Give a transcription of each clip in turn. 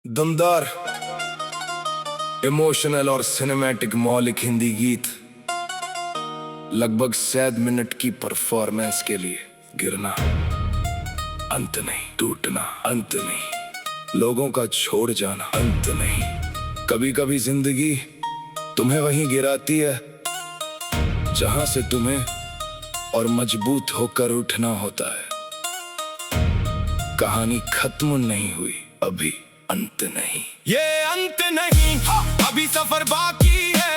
दमदार इमोशनल और सिनेमैटिक मौलिक हिंदी गीत लगभग 7 मिनट की परफॉर्मेंस के लिए गिरना अंत नहीं, टूटना अंत नहीं, लोगों का छोड़ जाना अंत नहीं। कभी कभी जिंदगी तुम्हें वहीं गिराती है जहां से तुम्हें और मजबूत होकर उठना होता है। कहानी खत्म नहीं हुई, अभी अंत नहीं। ये अंत नहीं, अभी सफर बाकी है।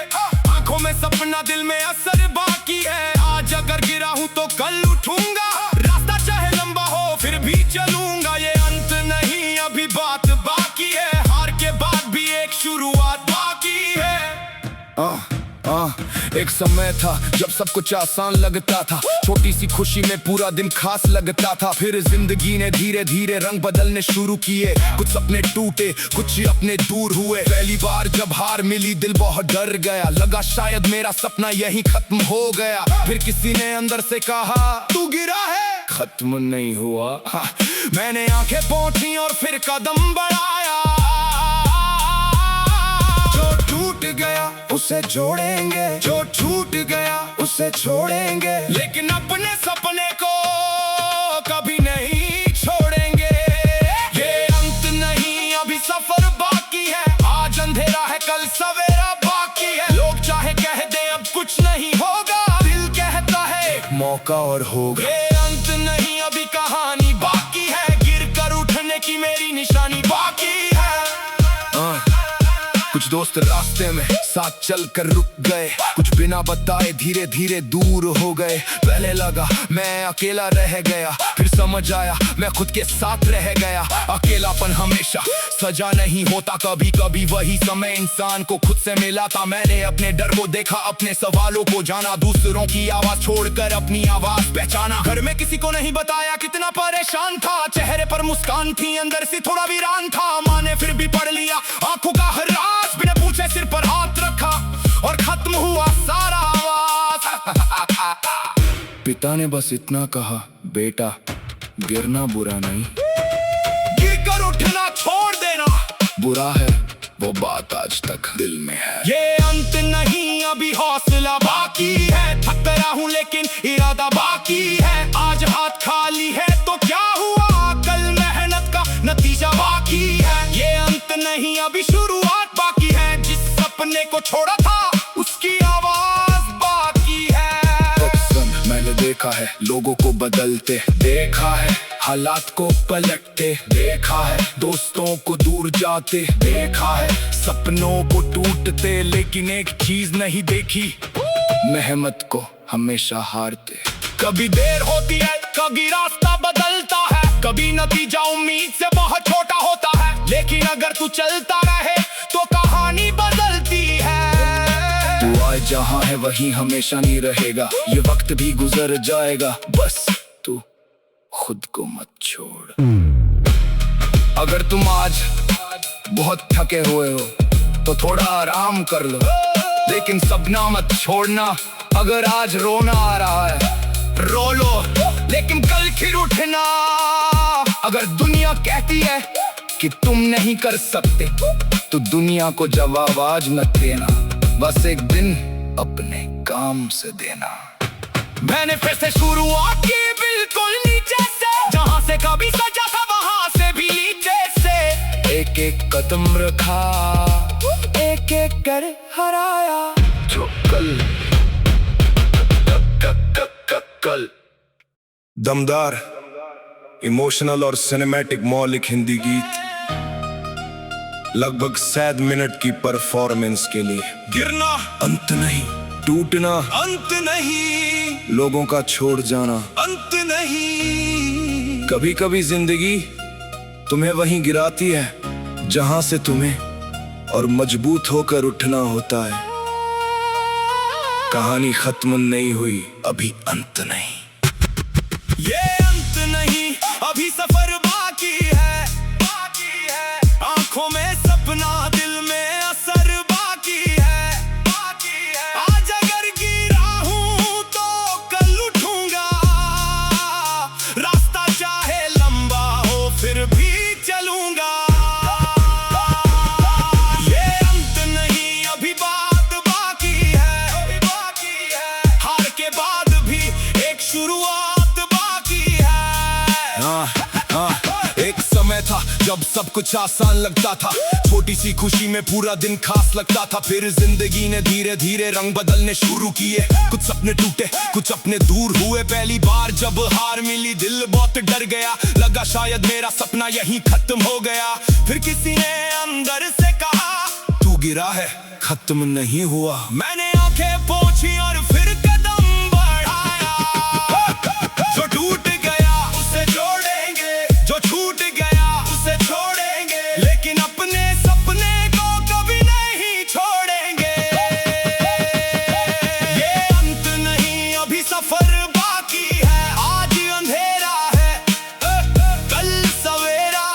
आंखों में सपना, दिल में असर बाकी है। आज अगर गिरा हूं तो कल उठूंगा, रास्ता चाहे लंबा हो फिर भी चलूंगा। ये अंत नहीं, अभी बात बाकी है। हार के बाद भी एक शुरुआत बाकी है। एक समय था जब सब कुछ आसान लगता था, छोटी सी खुशी में पूरा दिन खास लगता था। फिर जिंदगी ने धीरे धीरे रंग बदलने शुरू किए, कुछ सपने टूटे, कुछ अपने दूर हुए। पहली बार जब हार मिली दिल बहुत डर गया, लगा शायद मेरा सपना यहीं खत्म हो गया। फिर किसी ने अंदर से कहा तू गिरा है, खत्म नहीं हुआ। मैंने आंखें पोंछी और फिर कदम बढ़ाया। जो टूट गया उसे जोड़ेंगे, जो छूट गया उसे छोड़ेंगे, लेकिन अपने सपने को कभी नहीं छोड़ेंगे। ये अंत नहीं, अभी सफर बाकी है। आज अंधेरा है, कल सवेरा बाकी है। लोग चाहे कह दे अब कुछ नहीं होगा, दिल कहता है एक मौका और होगा। ये अंत नहीं, अभी कहानी बाकी है। गिर कर उठने की मेरी निशानी बाकी है। कुछ दोस्त रास्ते में साथ चलकर रुक गए, कुछ बिना बताए धीरे धीरे दूर हो गए। पहले लगा मैं अकेला रह गया, फिर समझ आया मैं खुद के साथ रह गया। अकेलापन हमेशा सजा नहीं होता, कभी कभी वही समय इंसान को खुद से मिला था। मैंने अपने डर को देखा, अपने सवालों को जाना, दूसरों की आवाज छोड़कर अपनी आवाज पहचाना। घर में किसी को नहीं बताया कितना परेशान था, चेहरे पर मुस्कान थी, अंदर से थोड़ा वीरान था। माँ ने फिर भी पढ़ लिया आंखों का हर राज, बिना पूछे सिर पर हाथ रखा और खत्म हुआ सारा आवाज। पिता ने बस इतना कहा, बेटा गिरना बुरा नहीं, गिर कर उठना छोड़ देना बुरा है। वो बात आज तक दिल में है। ये अंत नहीं, अभी हौसला बाकी है। थक गया हूँ लेकिन इरादा बाकी है। आज हाथ खाली है तो क्या हुआ, कल मेहनत का नतीजा बाकी है। ये अंत नहीं, अभी शुरुआत बाकी है। जिस सपने को छोड़ा था उसकी आवाज बाकी है। अक्सर मैंने देखा है लोगों को बदलते, देखा है हालात को पलटते, देखा है दोस्तों को दूर जाते, देखा है सपनों को टूटते, लेकिन एक चीज नहीं देखी, मेहनत को हमेशा हारते। कभी देर होती है, कभी रास्ता बदलता है, कभी नतीजा उम्मीद से बहुत छोटा होता है, लेकिन अगर तू चलता रहे तो कहानी बदलती है। तू आज जहाँ है वहीं हमेशा नहीं रहेगा, ये वक्त भी गुजर जाएगा, बस तू खुद को मत छोड़। अगर तुम आज बहुत थके हुए हो तो थोड़ा आराम कर लो, लेकिन सपना मत छोड़ना। अगर आज रोना आ रहा है रो लो, लेकिन कल फिर उठना। अगर दुनिया कहती है कि तुम नहीं कर सकते तो दुनिया को जवाब आज मत देना, बस एक दिन अपने काम से देना। मैंने फिर से शुरुआत की बिल्कुल नीचे से, जहाँ से कभी सजा था वहाँ से भी नीचे से। एक एक कदम रखा, एक एक कर हराया जो कल कल। दमदार इमोशनल और सिनेमैटिक मौलिक हिंदी गीत लगभग 7 मिनट की परफॉर्मेंस के लिए गिरना अंत नहीं, टूटना अंत नहीं, लोगों का छोड़ जाना अंत नहीं। कभी कभी जिंदगी तुम्हें वहीं गिराती है जहां से तुम्हें और मजबूत होकर उठना होता है। कहानी खत्म नहीं हुई, अभी अंत नहीं। ये अंत नहीं, अभी सफर बाकी है, बाकी है। आंखों में सपना, दिल में असर बाकी है, बाकी है। आज अगर गिरा हूं तो कल उठूंगा, रास्ता चाहे लंबा हो फिर भी चलूंगा। जब सब कुछ आसान लगता था, छोटी सी खुशी में पूरा दिन खास लगता था। फिर जिंदगी ने धीरे धीरे रंग बदलने शुरू किए, कुछ सपने टूटे, कुछ अपने दूर हुए। पहली बार जब हार मिली दिल बहुत डर गया, लगा शायद मेरा सपना यहीं खत्म हो गया। फिर किसी ने अंदर से कहा, तू गिरा है, खत्म नहीं हुआ। मैंने आंखें पोंछी और फिर कदम बढ़ाया। जो टूट गया उसे जोड़ेंगे, जो छूट गया उसे छोड़ेंगे, लेकिन अपने सपने को कभी नहीं छोड़ेंगे। ये अंत नहीं, अभी सफर बाकी है। आज अंधेरा है, कल सवेरा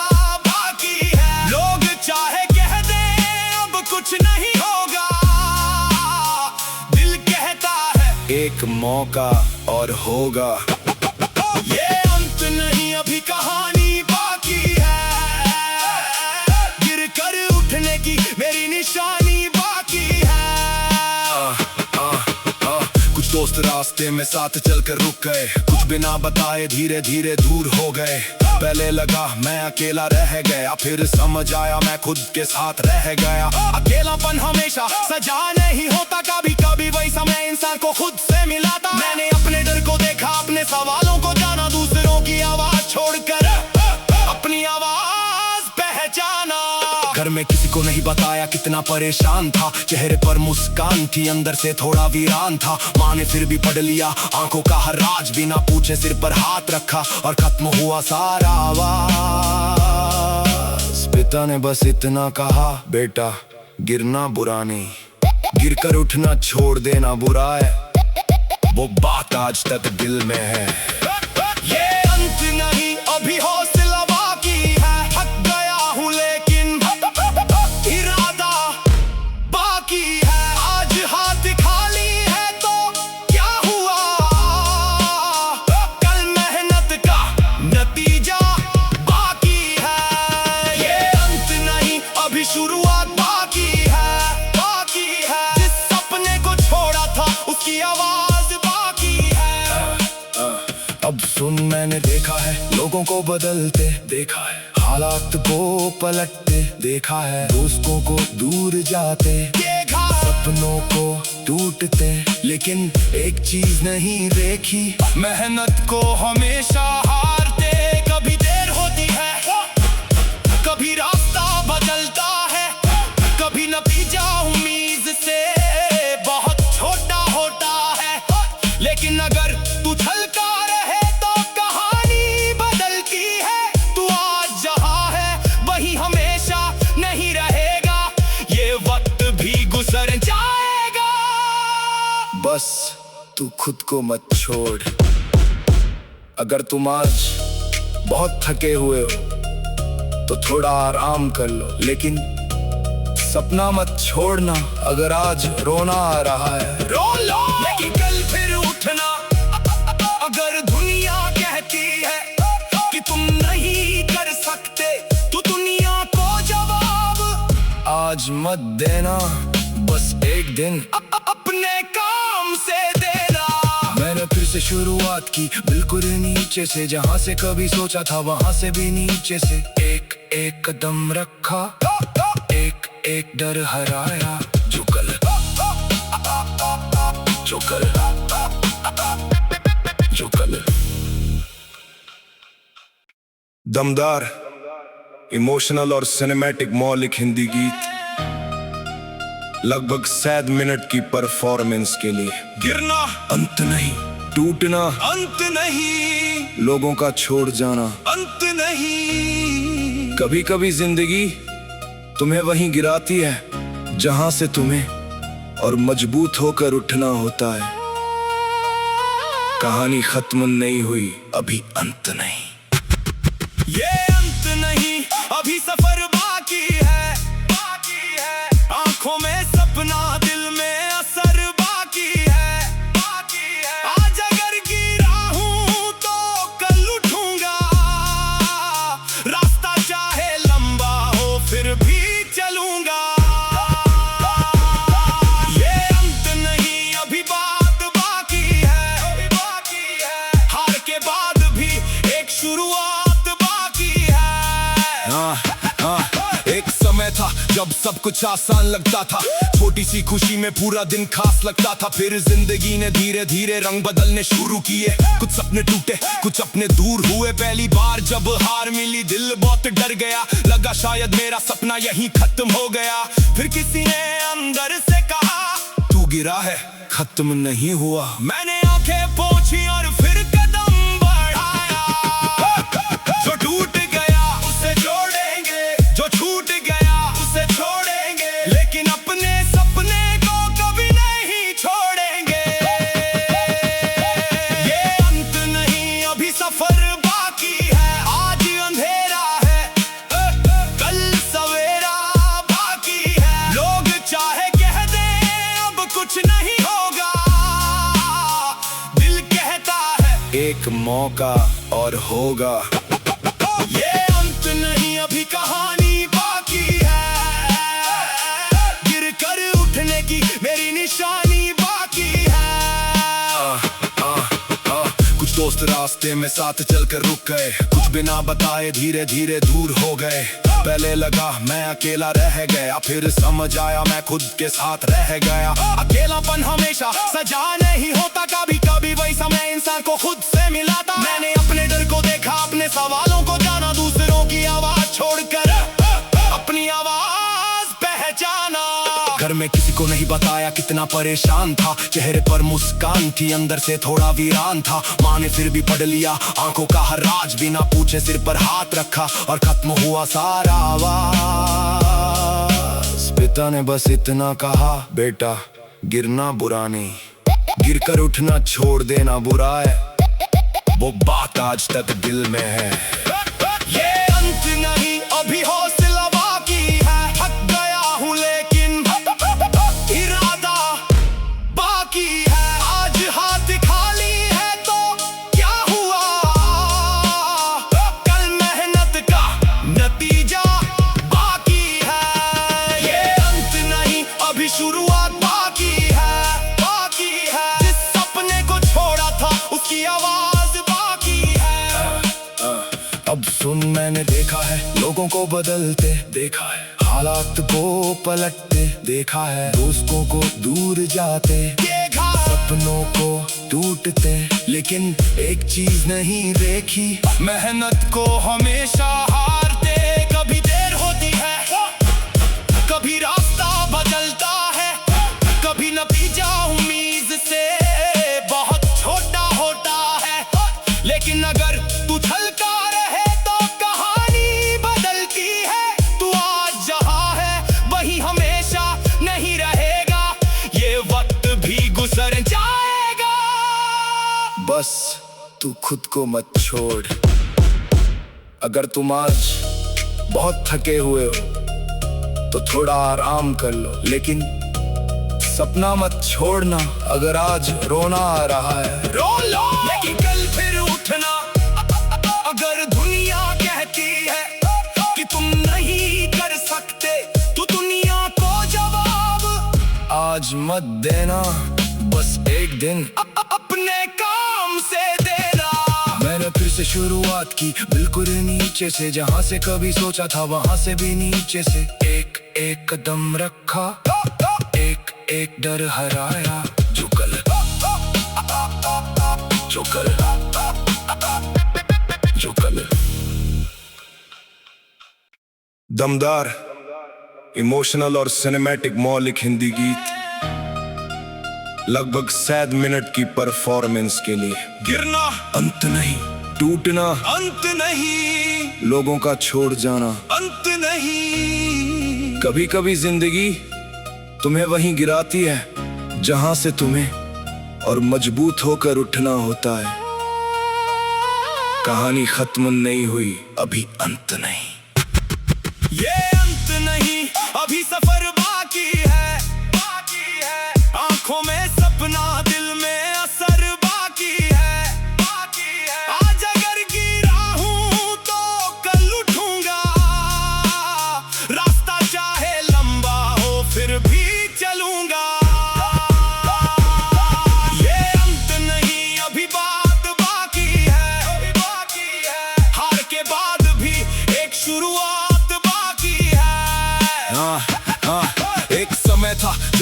बाकी है। लोग चाहे कह दें अब कुछ नहीं होगा, दिल कहता है एक मौका और होगा। ये अंत नहीं, अभी कहानी बाकी है। गिर कर उठने की मेरी निशानी बाकी है। कुछ दोस्त रास्ते में साथ चलकर रुक गए, कुछ बिना बताए धीरे धीरे दूर हो गए। पहले लगा मैं अकेला रह गया, फिर समझ आया मैं खुद के साथ रह गया। अकेलापन हमेशा सजा नहीं होता, कभी कभी वही समय इंसान को खुद से मिलाता। मैंने अपने डर को देखा, अपने सवालों को जाना, दूसरों की आवाज छोड़कर अपनी आवाज पहचाना। घर में किसी को नहीं बताया कितना परेशान था, चेहरे पर मुस्कान थी, अंदर से थोड़ा वीरान था। माँ ने फिर भी पढ़ लिया आंखों का हर राज, बिना पूछे सिर पर हाथ रखा और खत्म हुआ सारा आवाज। पिता ने बस इतना कहा, बेटा गिरना बुरा नहीं, गिरकर उठना छोड़ देना बुरा है। वो बात आज तक दिल में है। ये अंत नहीं, अभी हौसला बाकी है। थक गया हूँ लेकिन इरादा बाकी है। आज हाथ खाली है तो क्या हुआ, कल मेहनत का नतीजा बाकी है। ये अंत नहीं, अभी शुरुआत बाकी है, बाकी है। जिस सपने को छोड़ा था उसकी आवाज बाकी है। अब सुन, मैंने देखा है लोगों को बदलते, देखा है हालात को पलटते, देखा है दोस्तों को दूर जाते, देखा सपनों को टूटते, लेकिन एक चीज नहीं देखी, मेहनत को हमेशा हारते। कभी देर होती है, कभी रास्ता बदलता है, कभी नतीजा उम्मीद से बहुत छोटा होता है। लेकिन अगर तू छलका रहे तो कहानी बदलती है। तू आज जहां है वही हमेशा नहीं रहेगा, ये वक्त भी गुजर जाएगा। बस तू खुद को मत छोड़। अगर तुम आज बहुत थके हुए हो तो थोड़ा आराम कर लो, लेकिन सपना मत छोड़ना। अगर आज रोना आ रहा है रो लो, लेकिन कल फिर उठना। अगर दुनिया कहती है कि तुम नहीं कर सकते तो दुनिया को जवाब आज मत देना। बस एक दिन अपने काम से देना। मैंने फिर से शुरुआत की, बिल्कुल नीचे से, जहां से कभी सोचा था वहां से भी नीचे से। एक एक कदम रखा, एक एक डर हराया। जो कल दमदार, इमोशनल और सिनेमैटिक मौलिक हिंदी गीत, लगभग 7 मिनट की परफॉर्मेंस के लिए। गिरना अंत नहीं, टूटना अंत नहीं, लोगों का छोड़ जाना अंत नहीं। कभी कभी जिंदगी तुम्हें वहीं गिराती है जहां से तुम्हें और मजबूत होकर उठना होता है। कहानी खत्म नहीं हुई, अभी अंत नहीं। ये अंत नहीं, अभी सफर बाकी है, बाकी है। आंखों में सपना, दिल में असर बाकी है, बाकी है। आज अगर गिरा हूं तो कल उठूंगा, रास्ता चाहे लंबा हो फिर भी चलूंगा। ये अंत नहीं, अभी बात बाकी है, बाकी है। हार के बाद भी एक शुरुआत बाकी है। जब सब कुछ आसान लगता था, छोटी सी खुशी में पूरा दिन खास लगता था। फिर जिंदगी ने धीरे धीरे रंग बदलने शुरू किए, कुछ सपने टूटे कुछ अपने दूर हुए। पहली बार जब हार मिली दिल बहुत डर गया, लगा शायद मेरा सपना यहीं खत्म हो गया। फिर किसी ने अंदर से कहा, तू गिरा है खत्म नहीं हुआ। मैंने आंखें पोंछी और फिर कदम बढ़ाया। जो टूट गया उसे जोड़ेंगे, जो छूट गया उसे छोड़ेंगे, लेकिन अपने सपने को कभी नहीं छोड़ेंगे। ये अंत नहीं अभी सफर बाकी है, आज अंधेरा है कल सवेरा बाकी है। लोग चाहे कह दें अब कुछ नहीं होगा, दिल कहता है एक मौका और होगा। ये अंत नहीं अभी कहानी बाकी है, गिर कर उठने की मेरी निशानी बाकी है। कुछ दोस्त रास्ते में साथ चलकर रुक गए, कुछ बिना बताए धीरे धीरे दूर हो गए। पहले लगा मैं अकेला रह गया, फिर समझ आया मैं खुद के साथ रह गया। अकेलापन हमेशा सजा नहीं होता, कभी कभी वही समय इंसान को खुद से मिलाता। मैंने अपने डर को देखा, अपने सवालों को जाना, दूसरों की आवाज छोड़कर अपनी आवाज पहचाना। घर में किसी को नहीं बताया कितना परेशान था, चेहरे पर मुस्कान थी अंदर से थोड़ा वीरान था। माँ ने फिर भी पढ़ लिया आंखों का हर राज, बिना पूछे सिर पर हाथ रखा और खत्म हुआ सारा आवाज। पिता ने बस इतना कहा, बेटा गिरना बुरा नहीं, गिर कर उठना छोड़ देना बुरा है। वो बात आज तक दिल में है। ये अंत नहीं अभी हौसला बाकी है, थक गया हूँ लेकिन इरादा बाकी है। आज हाथ खाली है तो क्या हुआ, कल मेहनत का नतीजा बाकी है। ये अंत नहीं अभी शुरुआत बाकी है, बाकी है। जिस सपने को छोड़ा था उसकी आवाज बाकी है। अब सुन मैंने देखा है लोगों को बदलते देखा है, हालात को पलटते देखा है, दोस्तों को दूर जाते देखा, सपनों को टूटते, लेकिन एक चीज नहीं देखी, मेहनत को हमेशा हारते। कभी देर होती है, कभी रास्ता बदलता है, कभी नतीजा उम्मीद से बहुत छोटा होता है। लेकिन अगर तू छलका रहे तो कहानी बदलती है। तू आज जहां है वही हमेशा नहीं रहेगा, ये वक्त भी गुजर जाएगा। बस तू खुद को मत छोड़, अगर तुम आज बहुत थके हुए हो तो थोड़ा आराम कर लो, लेकिन सपना मत छोड़ना। अगर आज रोना आ रहा है रो लो, लेकिन कल फिर उठना। अगर दुनिया कहती है कि तुम नहीं कर सकते तो दुनिया को जवाब आज मत देना, बस एक दिन अपने काम से देना। मैंने फिर से शुरुआत की बिल्कुल नीचे से, जहां से कभी सोचा था वहां से भी नीचे से। एक एक कदम रखा, एक एक डर हराया, जो कल दमदार, इमोशनल और सिनेमैटिक मौलिक हिंदी गीत, लगभग 7 मिनट की परफॉर्मेंस के लिए। गिरना अंत नहीं, टूटना अंत नहीं, लोगों का छोड़ जाना अंत नहीं। कभी कभी जिंदगी तुम्हें वहीं गिराती है जहां से तुम्हें और मजबूत होकर उठना होता है। कहानी खत्म नहीं हुई, अभी अंत नहीं। ये अंत नहीं अभी सफर बाकी है, बाकी है। आंखों में सपना, दिल में असर बाकी है, बाकी है। आज अगर गिरा हूं तो कल उठूंगा, रास्ता चाहे लंबा हो फिर भी चलूंगा। ये अंत नहीं अभी बात बाकी है, बाकी है। हार के बाद भी एक शुरुआत बाकी है।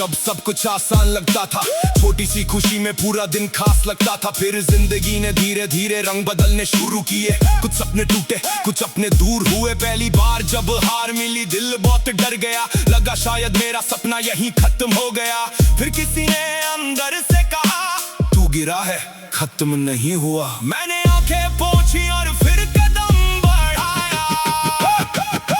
जब सब कुछ आसान लगता था, छोटी सी खुशी में पूरा दिन खास लगता था। फिर जिंदगी ने धीरे धीरे रंग बदलने शुरू किए, कुछ सपने टूटे, कुछ अपने दूर हुए। पहली बार जब हार मिली दिल बहुत डर गया, लगा शायद मेरा सपना यहीं खत्म हो गया। फिर किसी ने अंदर से कहा, तू गिरा है, खत्म नहीं हुआ। मैंने आंखें पोंछी और फिर कदम बढ़ाया।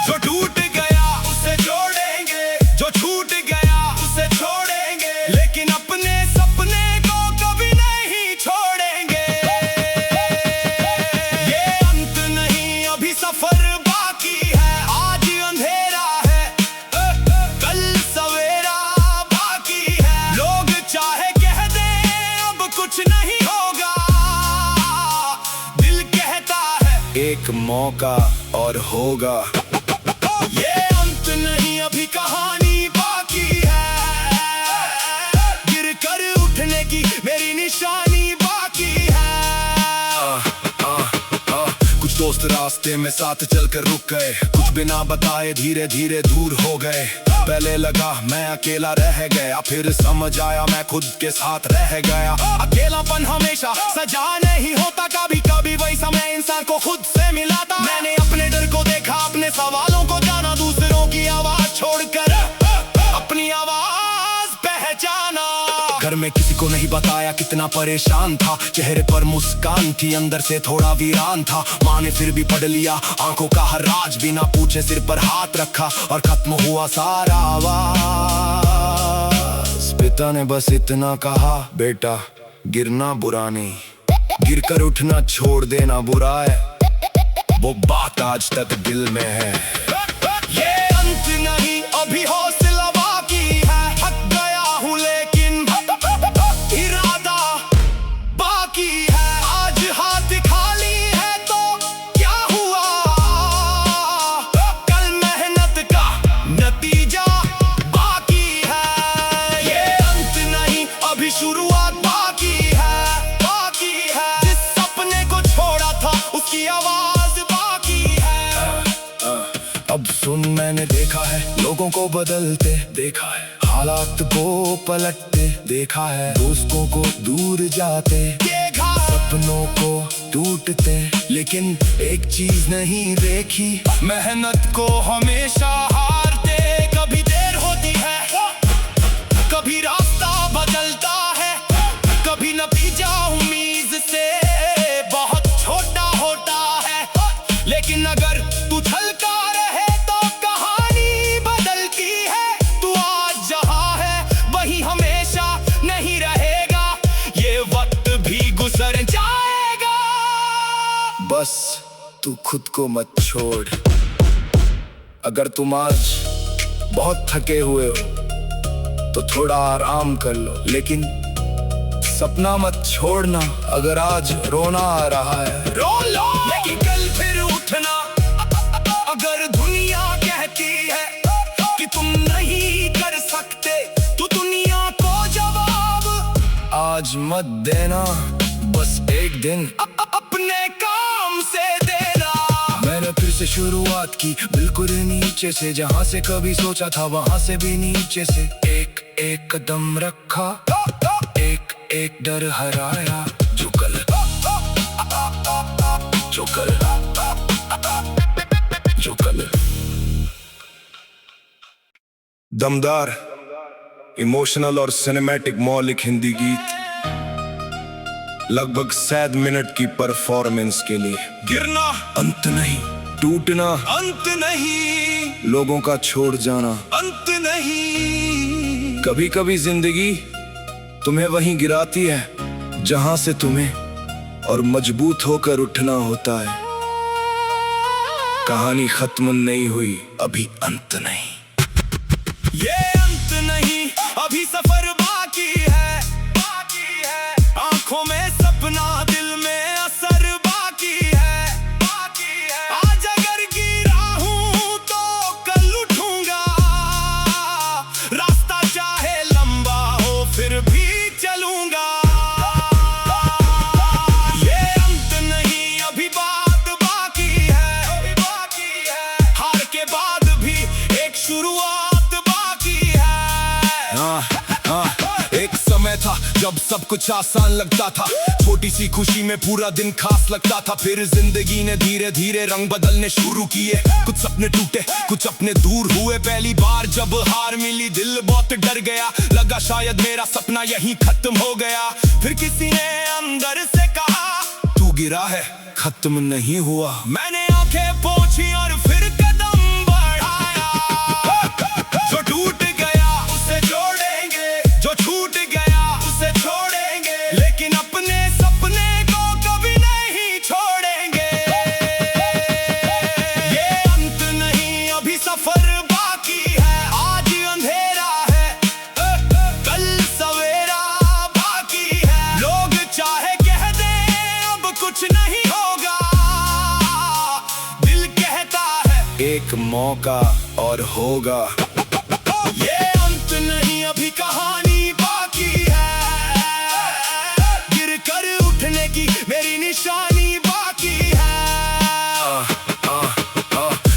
जो टूट गया उसे जोड़ेंगे, जो छूट गया उसे छोड़ेंगे, लेकिन अपने सपने को कभी नहीं छोड़ेंगे। ये अंत नहीं, अभी सफर बाकी है। आज अंधेरा है, कल सवेरा बाकी है। लोग चाहे कह दे अब कुछ नहीं होगा, दिल कहता है एक मौका और होगा। ये अंत नहीं, अभी कहानी बाकी है। गिर कर उठने की मेरी निशानी बाकी है। कुछ दोस्त रास्ते में साथ चलकर रुक गए, कुछ बिना बताए धीरे धीरे दूर हो गए। पहले लगा मैं अकेला रह गया, फिर समझ आया मैं खुद के साथ रह गया। अकेलापन हमेशा सजा नहीं होता, कभी कभी वही समय इंसान को खुद से मिलाता। मैंने अपने डर को देखा, अपने सवालों को जाना, दूसरों की आवाज छोड़कर अपनी आवाज पहचाना। घर में किसी को नहीं बताया कितना परेशान था, चेहरे पर मुस्कान थी, अंदर से थोड़ा वीरान था। माँ ने फिर भी पढ़ लिया आंखों का हर राज, बिना पूछे सिर पर हाथ रखा और खत्म हुआ सारा आवाज। पिता ने बस इतना कहा, बेटा गिरना बुरा नहीं, गिर कर उठना छोड़ देना बुरा है। वो बात आज तक दिल में है। ये अंत नहीं, अभी हौसला बाकी है। थक गया हूँ लेकिन इरादा बाकी है। आज हाथ खाली है तो क्या हुआ, कल मेहनत का नतीजा बाकी है। ये अंत नहीं, अभी शुरुआत बाकी है, बाकी है। जिस सपने को छोड़ा था उसकी आवाज बाकी है। अब सुन, मैंने देखा है लोगों को बदलते, देखा है हालात को पलटते, देखा है दोस्तों को दूर जाते, देखा सपनों को टूटते, लेकिन एक चीज नहीं देखी, मेहनत को हमेशा हारते। कभी देर होती है, कभी रास्ता बदलता है, कभी नतीजा उम्मीद से बहुत छोटा होता है। लेकिन अगर तू छलका रहे तो कहानी बदलती है। तू आज जहाँ है वही हमेशा नहीं रहेगा, ये वक्त भी गुजर जाएगा। बस तू खुद को मत छोड़। अगर तुम आज बहुत थके हुए हो तो थोड़ा आराम कर लो, लेकिन सपना मत छोड़ना। अगर आज रोना आ रहा है रो लो, लेकिन कल फिर उठना। अगर दुनिया कहती है कि तुम नहीं कर सकते, तो दुनिया को जवाब आज मत देना। बस एक दिन अपने काम से देना। मैंने फिर से शुरुआत की, बिल्कुल नीचे से, जहाँ से कभी सोचा था वहाँ से भी नीचे से। एक एक कदम रखा, एक एक डर हराया। जो कल दमदार, इमोशनल और सिनेमैटिक मौलिक हिंदी गीत, लगभग 7 मिनट की परफॉर्मेंस के लिए। गिरना अंत नहीं, टूटना अंत नहीं, लोगों का छोड़ जाना अंत नहीं। कभी कभी जिंदगी तुम्हें वहीं गिराती है जहां से तुम्हें और मजबूत होकर उठना होता है। कहानी खत्म नहीं हुई, अभी अंत नहीं। ये अंत नहीं, अभी सफर बाकी है, बाकी है। आंखों में सपना, दिल में असर बाकी है, बाकी है। आज अगर गिरा हूं तो कल उठूंगा, रास्ता चाहे लंबा हो फिर भी चलूंगा। ये अंत नहीं, अभी बात बाकी है, अभी बाकी है। हार के बाद भी एक शुरुआत बाकी है। जब सब कुछ आसान लगता था, छोटी सी खुशी में पूरा दिन खास लगता था। फिर जिंदगी ने धीरे धीरे रंग बदलने शुरू किए, कुछ सपने टूटे, कुछ अपने दूर हुए। पहली बार जब हार मिली दिल बहुत डर गया, लगा शायद मेरा सपना यहीं खत्म हो गया। फिर किसी ने अंदर से कहा, तू गिरा है, खत्म नहीं हुआ। मैंने आंखें पोंछी और फिर कदम बढ़ाया। जो टूट गया उसे जोड़ेंगे, जो छूट गया उसे छोड़ेंगे, लेकिन अपने सपने को कभी नहीं छोड़ेंगे। ये अंत नहीं, अभी सफर बाकी है। आज अंधेरा है, कल सवेरा बाकी है। लोग चाहे कह दें अब कुछ नहीं होगा, दिल कहता है एक मौका और होगा। ये अंत नहीं, अभी कहानी बाकी है। गिर कर उठने की मेरी निशानी बाकी है।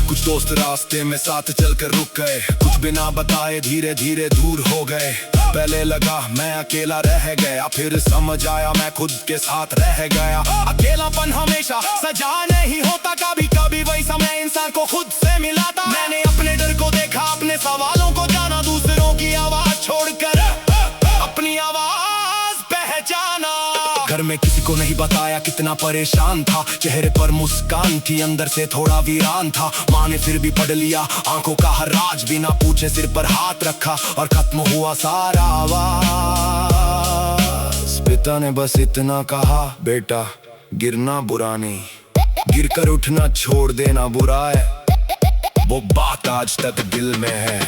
कुछ दोस्त रास्ते में साथ चलकर रुक गए, कुछ बिना बताए धीरे धीरे दूर हो गए। पहले लगा मैं अकेला रह गया, फिर समझ आया मैं खुद के साथ रह गया। अकेलापन हमेशा सजा नहीं होता, कभी कभी वही समय इंसान को खुद से मिलाता। मैंने अपने डर को देखा, अपने सवालों को जाना, दूसरों की आवाज छोड़कर अपनी आवाज पहचाना। घर में किसी को नहीं बताया कितना परेशान था, चेहरे पर मुस्कान थी, अंदर से थोड़ा वीरान था। माँ ने फिर भी पढ़ लिया आंखों का हर राज, बिना पूछे सिर पर हाथ रखा और खत्म हुआ सारा आवाज। पिता ने बस इतना कहा, बेटा गिरना बुरा नहीं, गिरकर उठना छोड़ देना बुरा है। वो बात आज तक दिल में है।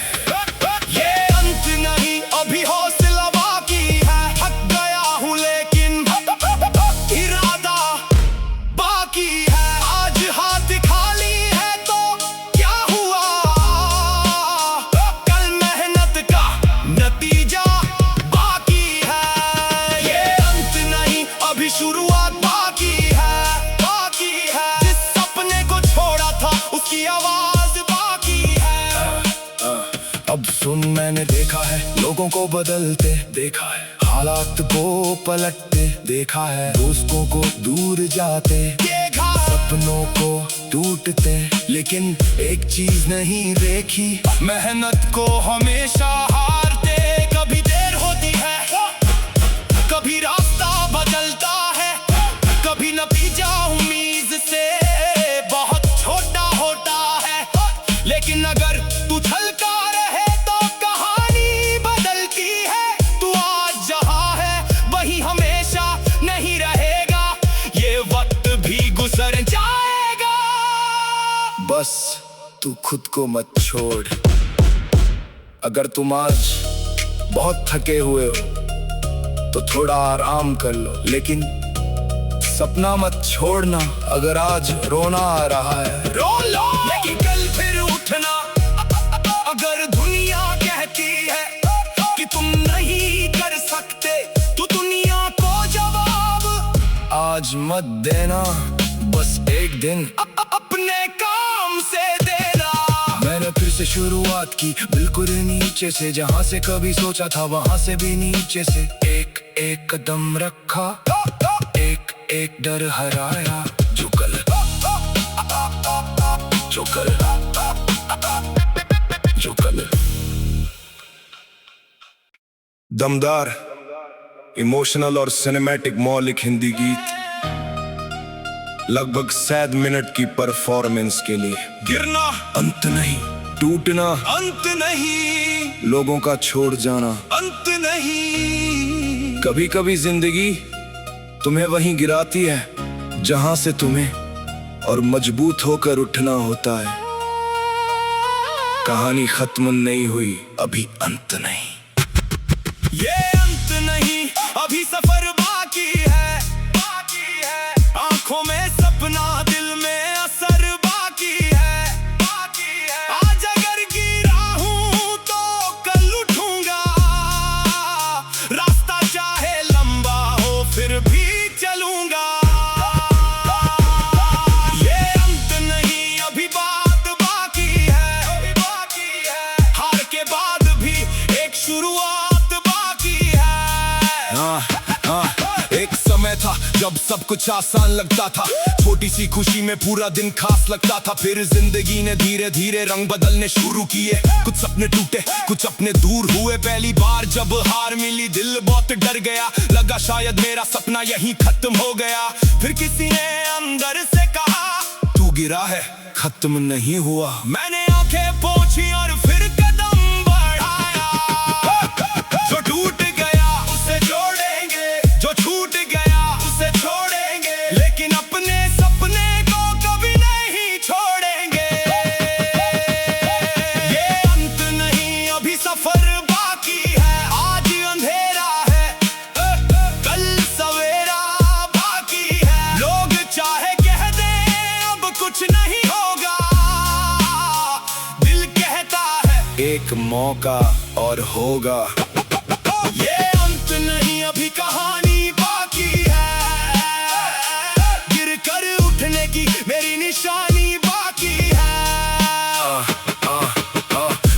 ये अंत नहीं, अभी हौसला बाकी है। थक गया हूँ लेकिन इरादा बाकी है। आज हाथ खाली है तो क्या हुआ, कल मेहनत का नतीजा बाकी है। ये अंत नहीं, अभी शुरुआत बाकी है, बाकी है। जिस सपने को छोड़ा था उसकी आवाज बाकी है। अब सुन, मैंने देखा है लोगों को बदलते, देखा है हालात को पलटते, देखा है दोस्तों को दूर जाते, देखा सपनों को टूटते, लेकिन एक चीज नहीं देखी, मेहनत को हमेशा हारते। कभी देर होती है, कभी रास्ता बदलता है, कभी नतीजा उम्मीद से बहुत छोटा होता है। लेकिन अगर तू छलका रहे तो कहानी बदलती है। तू आज जहां है वही हमेशा नहीं रहेगा, ये वक्त भी गुजर जाएगा। बस तू खुद को मत छोड़। अगर तुम आज बहुत थके हुए हो तो थोड़ा आराम कर लो, लेकिन सपना मत छोड़ना। अगर आज रोना आ रहा है रो लो, लेकिन कल फिर उठना। अगर दुनिया कहती है कि तुम नहीं कर सकते, तो दुनिया को जवाब आज मत देना। बस एक दिन अपने काम से देना। मैंने फिर से शुरुआत की, बिल्कुल नीचे से, जहां से कभी सोचा था वहां से भी नीचे से। एक एक कदम रखा, एक एक डर हराया। जो कल दमदार, इमोशनल और सिनेमैटिक मौलिक हिंदी गीत, लगभग 7 मिनट की परफॉर्मेंस के लिए। गिरना अंत नहीं, टूटना अंत नहीं, लोगों का छोड़ जाना अंत नहीं। कभी कभी जिंदगी तुम्हें वहीं गिराती है जहां से तुम्हें और मजबूत होकर उठना होता है। कहानी खत्म नहीं हुई, अभी अंत नहीं। ये अंत नहीं, अभी सफर बाकी है, बाकी है। आंखों में सपना, दिल में असर बाकी है, बाकी है। आज अगर गिरा हूं तो कल उठूंगा, रास्ता चाहे लंबा हो फिर भी चलूंगा। ये अंत नहीं, अभी बात बाकी है, बाकी है। हार के बाद भी एक शुरुआत बाकी है। जब सब कुछ आसान लगता था, छोटी सी खुशी में पूरा दिन खास लगता था। फिर जिंदगी ने धीरे धीरे रंग बदलने शुरू किए, कुछ सपने टूटे, कुछ अपने दूर हुए। पहली बार जब हार मिली दिल बहुत डर गया, लगा शायद मेरा सपना यहीं खत्म हो गया। फिर किसी ने अंदर से कहा, तू गिरा है, खत्म नहीं हुआ। मैंने आंखें पोंछी और फिर कदम बढ़ाया। जो टूट गया उसे जोड़ेंगे, जो छूट गया उसे छोड़ेंगे, लेकिन अपने सपने को कभी नहीं छोड़ेंगे। ये अंत नहीं, अभी सफर बाकी है। आज अंधेरा है, कल सवेरा बाकी है। लोग चाहे कह दें अब कुछ नहीं होगा, दिल कहता है एक मौका और होगा। ये अंत नहीं, अभी कहानी बाकी है। गिर कर उठने की मेरी निशानी बाकी है।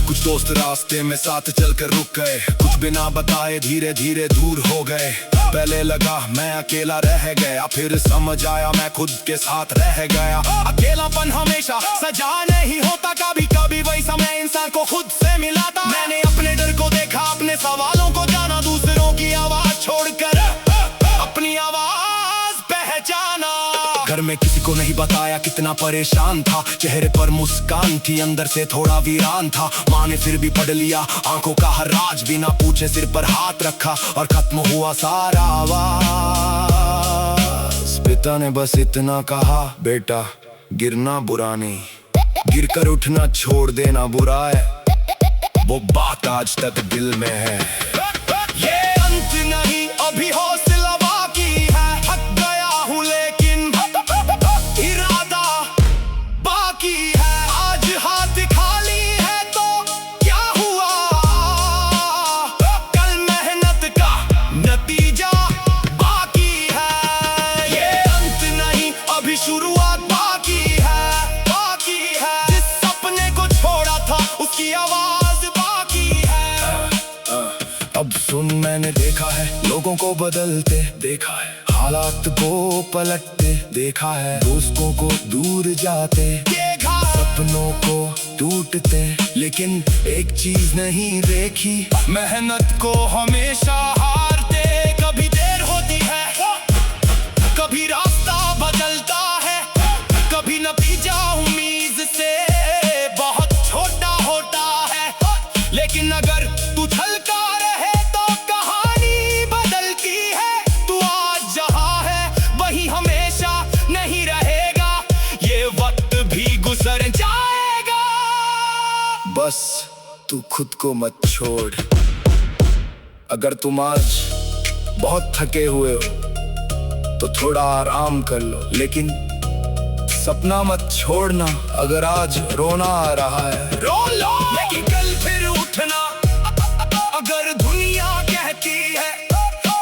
कुछ दोस्त रास्ते में साथ चलकर रुक गए, कुछ बिना बताए धीरे धीरे दूर हो गए। पहले लगा मैं अकेला रह गया, फिर समझ आया मैं खुद के साथ रह गया। अकेलापन हमेशा सजा नहीं होता, कभी कभी वही समय इंसान को खुद से मिलाता। मैंने अपने डर को देखा, अपने सवालों को जाना, दूसरों की आवाज छोड़कर अपनी आवाज पहचाना। घर में किसी को नहीं बताया कितना परेशान था, चेहरे पर मुस्कान थी, अंदर से थोड़ा वीरान था। माँ ने फिर भी पढ़ लिया आंखों का हर राज, बिना पूछे सिर पर हाथ रखा और खत्म हुआ सारा आवाज। पिता ने बस इतना कहा, बेटा गिरना बुरा नहीं, गिर कर उठना छोड़ देना बुरा है। वो बात आज तक दिल में है। ये अंत नहीं, अभी हौसला बाकी है। थक गया हूँ लेकिन इरादा बाकी है। आज हाथ खाली है तो क्या हुआ, कल मेहनत का नतीजा बाकी है। ये अंत नहीं, अभी शुरुआत बाकी है, बाकी है। जिस सपने को छोड़ा था उसकी आवाज बाकी है। अब सुन, मैंने देखा है लोगों को बदलते, देखा है हालात को पलटते, देखा है दोस्तों को दूर जाते, देखा सपनों को टूटते, लेकिन एक चीज नहीं देखी, मेहनत को हमेशा हारते। कभी देर होती है, कभी रास्ता बदलता है, कभी नतीजा उम्मीद से बहुत छोटा होता है। लेकिन अगर तू छलका रहे तो कहानी बदलती है। तू आज जहाँ है वही हमेशा नहीं रहेगा, ये वक्त भी गुजर जाएगा। बस तू खुद को मत छोड़। अगर तुम आज बहुत थके हुए हो तो थोड़ा आराम कर लो, लेकिन सपना मत छोड़ना। अगर आज रोना आ रहा है रो लो, लेकिन कल फिर उठना। अगर दुनिया कहती है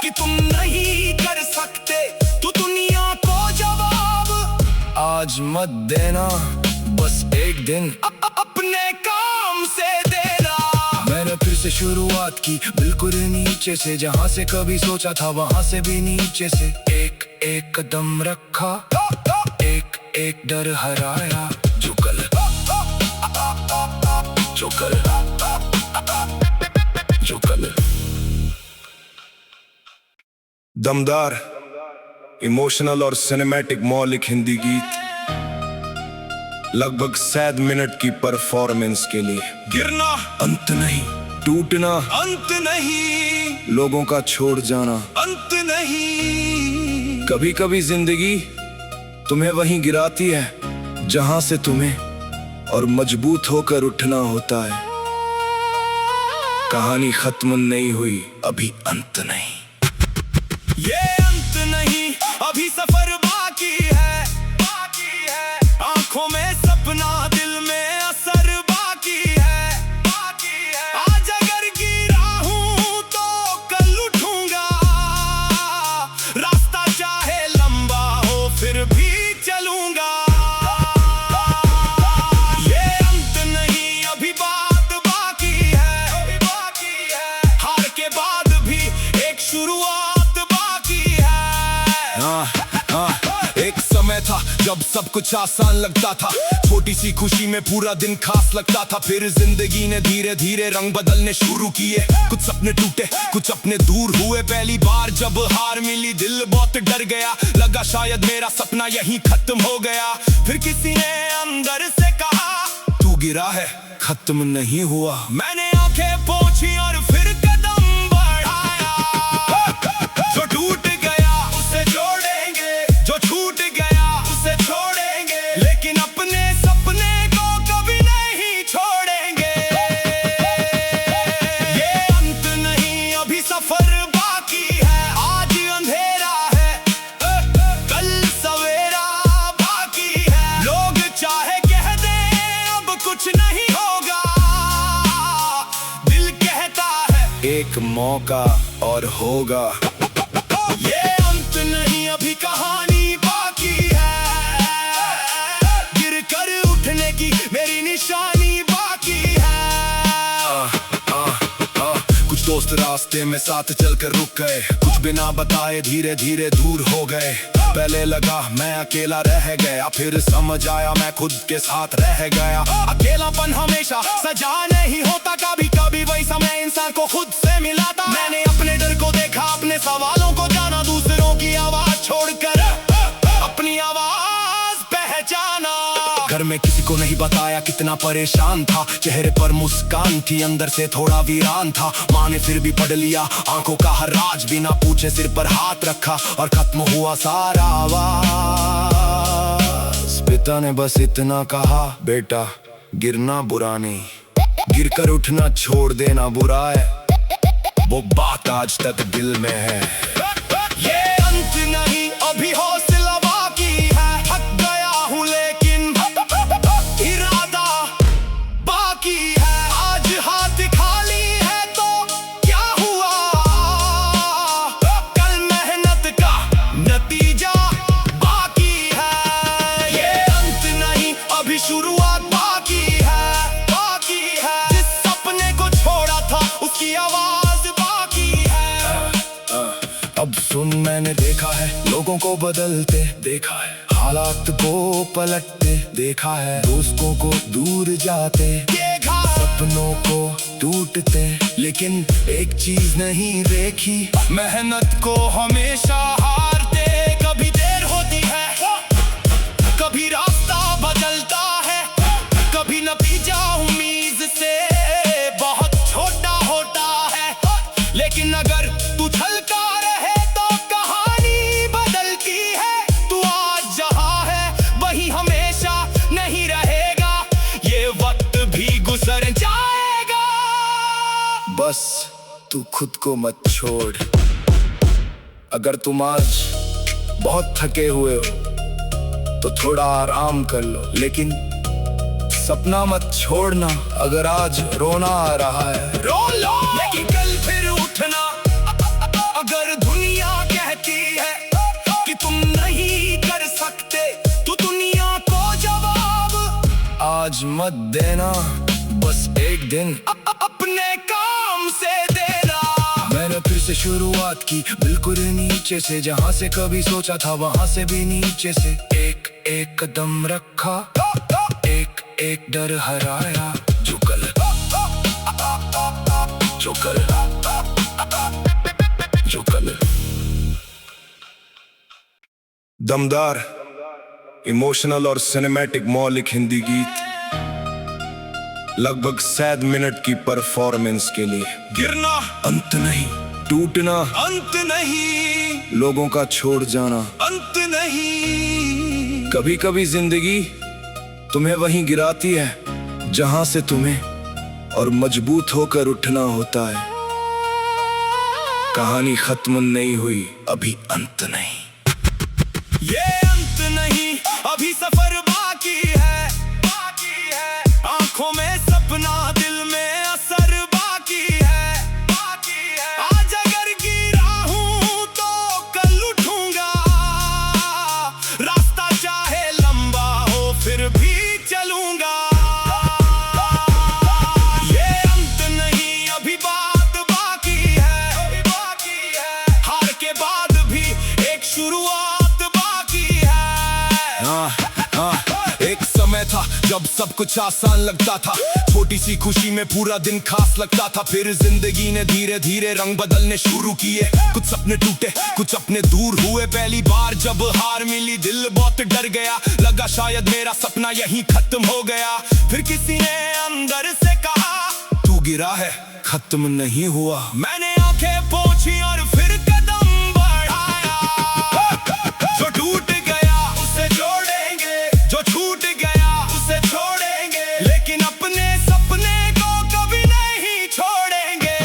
कि तुम नहीं कर सकते, तो दुनिया को जवाब आज मत देना। बस एक दिन अपने काम से देना। मैंने फिर से शुरुआत की, बिल्कुल नीचे से, जहाँ से कभी सोचा था वहाँ से भी नीचे से। एक एक कदम रखा, एक एक डर हराया। जो कल दमदार, इमोशनल और सिनेमैटिक मौलिक हिंदी गीत, लगभग 7 मिनट की परफॉर्मेंस के लिए। गिरना अंत नहीं, टूटना अंत नहीं, लोगों का छोड़ जाना अंत नहीं। कभी कभी जिंदगी तुम्हें वहीं गिराती है जहां से तुम्हें और मजबूत होकर उठना होता है। कहानी खत्म नहीं हुई, अभी अंत नहीं। ये अंत नहीं, अभी सफर बाकी है, बाकी है। आंखों में सपना, दिल में असर बाकी है, बाकी है। आज अगर गिरा हूं तो कल उठूंगा, रास्ता चाहे लंबा हो फिर भी चलूंगा। ये अंत नहीं, अभी बात बाकी है, अभी बाकी है। हार के बाद भी एक शुरुआत बाकी है। जब सब कुछ आसान लगता था, छोटी सी खुशी में पूरा दिन खास लगता था। फिर जिंदगी ने धीरे धीरे रंग बदलने शुरू किए, कुछ सपने टूटे, कुछ अपने दूर हुए। पहली बार जब हार मिली दिल बहुत डर गया, लगा शायद मेरा सपना यहीं खत्म हो गया। फिर किसी ने अंदर से कहा, तू गिरा है, खत्म नहीं हुआ। मैंने आंखें पोंछी और फिर कदम बढ़ाया। जो टूट गया उसे जोड़ेंगे, जो छूट गया उसे छोड़ेंगे, लेकिन अपने सपने को कभी नहीं छोड़ेंगे। ये अंत नहीं, अभी सफर बाकी है। आज अंधेरा है, कल सवेरा बाकी है। लोग चाहे कह दें अब कुछ नहीं होगा, दिल कहता है एक मौका और होगा। ये अंत नहीं, अभी कहानी बाकी है। गिर कर उठने की मेरी निशानी बाकी है। कुछ दोस्त रास्ते में साथ चलकर रुक गए, कुछ बिना बताए धीरे धीरे दूर हो गए। पहले लगा मैं अकेला रह गया, फिर समझ आया मैं खुद के साथ रह गया। अकेलापन हमेशा सजा नहीं होता, कभी कभी वही समय इंसान को खुद से मिलाता। मैंने अपने डर को देखा, अपने सवालों को जाना, दूसरों की आवाज छोड़कर अपनी आवाज पहचाना। घर में किसी को नहीं बताया कितना परेशान था, चेहरे पर मुस्कान थी, अंदर से थोड़ा वीरान था। माँ ने फिर भी पढ़ लिया आंखों का हर राज, बिना पूछे सिर पर हाथ रखा और खत्म हुआ सारा आवाज। पिता ने बस इतना कहा, बेटा गिरना बुरा नहीं, गिरकर उठना छोड़ देना बुरा है। वो बात आज तक दिल में है। ये अंत नहीं, अभी हौसला बाकी है। थक गया हूँ लेकिन इरादा बाकी है। आज हाथ खाली है तो क्या हुआ, कल मेहनत का नतीजा बाकी है। ये अंत नहीं, अभी शुरुआत बाकी है, बाकी है। जिस सपने को छोड़ा था उसकी आवाज बाकी है। अब सुन, मैंने देखा है लोगों को बदलते, देखा है हालात को पलटते, देखा है दोस्तों को दूर जाते, देखा सपनों को टूटते, लेकिन एक चीज नहीं देखी, मेहनत को हमेशा हारते। कभी देर होती है, कभी रास्ता बदलता है, कभी नतीजा उम्मीद से बहुत छोटा होता है। लेकिन अगर तू छलका रहे तो कहानी बदलती है। तू आज जहां है वही हमेशा नहीं रहेगा, ये वक्त भी गुजर जाएगा। बस तू खुद को मत छोड़। अगर तुम आज बहुत थके हुए हो तो थोड़ा आराम कर लो, लेकिन सपना मत छोड़ना। अगर आज रोना आ रहा है रो लो, लेकिन कल फिर उठना। अगर दुनिया कहती है कि तुम नहीं कर सकते तो दुनिया को जवाब आज मत देना। बस एक दिन अपने काम से देना। मैंने फिर से शुरुआत की, बिल्कुल नीचे से, जहां से कभी सोचा था वहां से भी नीचे से। एक एक कदम रखा, एक एक डर हराया। जो कल दमदार, इमोशनल और सिनेमैटिक मौलिक हिंदी गीत, लगभग 7 मिनट की परफॉर्मेंस के लिए। गिरना अंत नहीं, टूटना अंत नहीं, लोगों का छोड़ जाना अंत नहीं। कभी कभी जिंदगी तुम्हें वहीं गिराती है जहां से तुम्हें और मजबूत होकर उठना होता है। कहानी खत्म नहीं हुई, अभी अंत नहीं। ये अंत नहीं, अभी सफर बाकी है, बाकी है। आंखों में सपना, दिल में असर बाकी है, बाकी है। आज अगर गिरा हूं तो कल उठूंगा, रास्ता चाहे लंबा हो फिर भी चलूंगा। ये अंत नहीं, अभी बात बाकी है, बाकी है। हार के बाद भी एक शुरुआत बाकी सब कुछ आसान लगता था, छोटी सी खुशी में पूरा दिन खास लगता था। फिर जिंदगी ने धीरे धीरे रंग बदलने शुरू किए, कुछ सपने टूटे कुछ अपने दूर हुए। पहली बार जब हार मिली दिल बहुत डर गया, लगा शायद मेरा सपना यहीं खत्म हो गया। फिर किसी ने अंदर से कहा तू गिरा है खत्म नहीं हुआ। मैंने आंखें पोंछी और फिर कदम बढ़ाया। जो टूट गया उसे जोड़ेंगे, जो छूट गया उसे छोड़ेंगे, लेकिन अपने सपने को कभी नहीं छोड़ेंगे।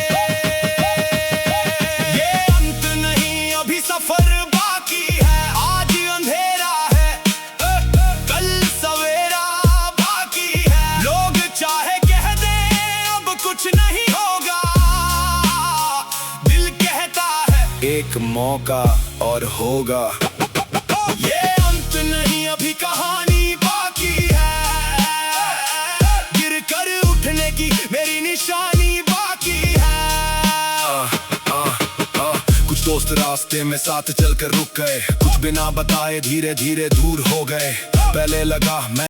ये अंत नहीं अभी सफर बाकी है, आज अंधेरा है कल सवेरा बाकी है। लोग चाहे कह दें अब कुछ नहीं होगा, दिल कहता है एक मौका और होगा। ये अंत नहीं अभी कहानी बाकी है, गिर कर उठने की मेरी निशानी बाकी है। कुछ दोस्त रास्ते में साथ चलकर रुक गए, कुछ बिना बताए धीरे धीरे दूर हो गए। पहले लगा मैं